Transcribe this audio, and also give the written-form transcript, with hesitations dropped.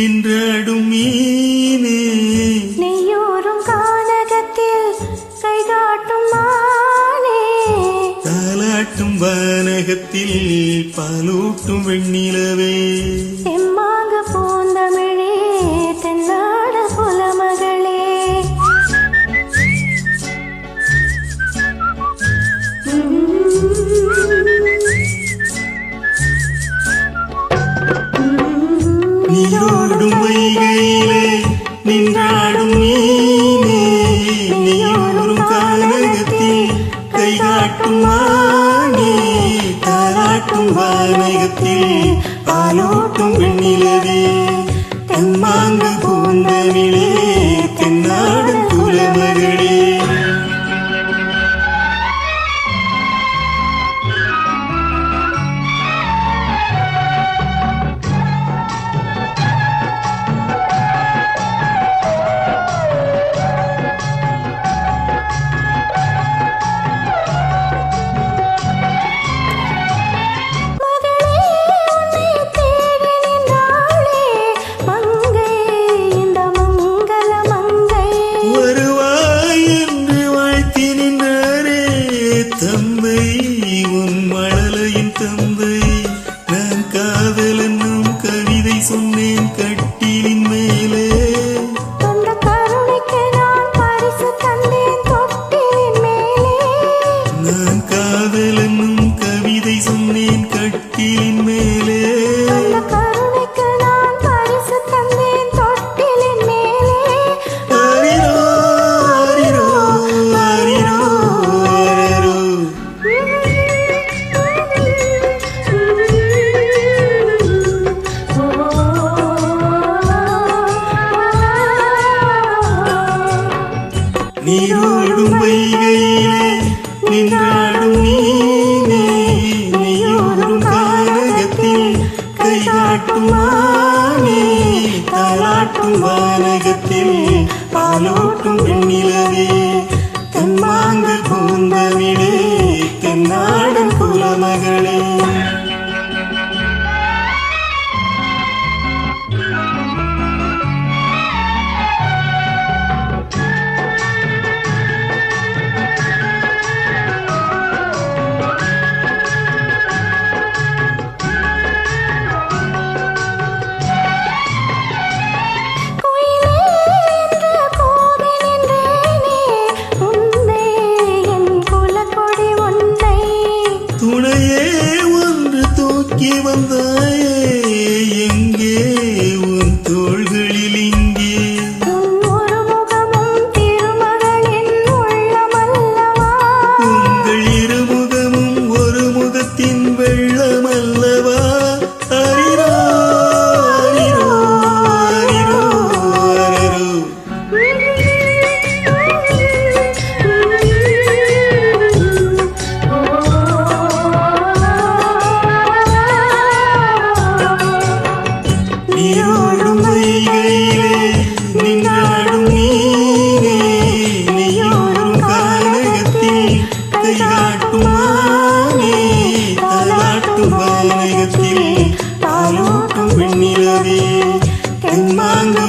நின்றாடும் மீனே நெய்யோரும் கானகத்தில் கைகாட்டும் மானே தாலாட்டும் வானகத்தில் பாலூட்டும் வெண்ணிலவே தெம்மாங்கு பூந்தமிழே தென்னாட புலமகளே நீரோடும் வைகையிலே நின்றாடும் மீனே நீயோரும் கானகத்தில் கைகாட்டும் மானே தாலாட்டும் வானகத்தில் பாலூட்டும் வெண்ணிலவே தெம்மாங்கு பூந்தமிழே தென்னாடும் குலமகளே தம்பை உன் மழலையின் தம்பை நான் காதல் என்னும் கவிதை சொன்னேன் கட்டிலின் மேலே அந்த கருணைக்கு நான் பரிசு தந்தேன் தொட்டிலின் மேலே நான் காதல் என்னும் கவிதை சொன்னேன் கட்டிலின் மேலே அந்த கருணைக்கு நான் பரிசு தந்தேன் தொட்டிலின் மேலே ஆரிரோ ஆரிரோ ஆரிரோ ஆரிரோ நீரோடும் வைகையிலே நின்றாடும் மீனே நீயோரும் கானகத்தில் கைகாட்டும் மானே தாலாட்டும் வானகத்தில் பாலூட்டும் வெண்ணிலவே தெம்மாங்கு பூந்தமிழே தென்னாடன் குலமகளே துணையே ஒன்று தூக்கி வந்தாயே எங்கே உன் தோள்களில் இங்கே ஒரு முகமும் திருமகளின் உள்ளமல்லவா உங்கள் இருமுகமும் ஒரு முகத்தின் வெள்ளமல்லவா அரிரோ அரிரோ அரிரோ அரரோ நீரோடும் வைகையிலே நின்றாடும் மீனே நீயோரும் கானகத்தில் கைகாட்டும் மானே தாலாட்டும் வானகத்தில் பாலூட்டும் வெண்ணிலவே தெம்மாங்கு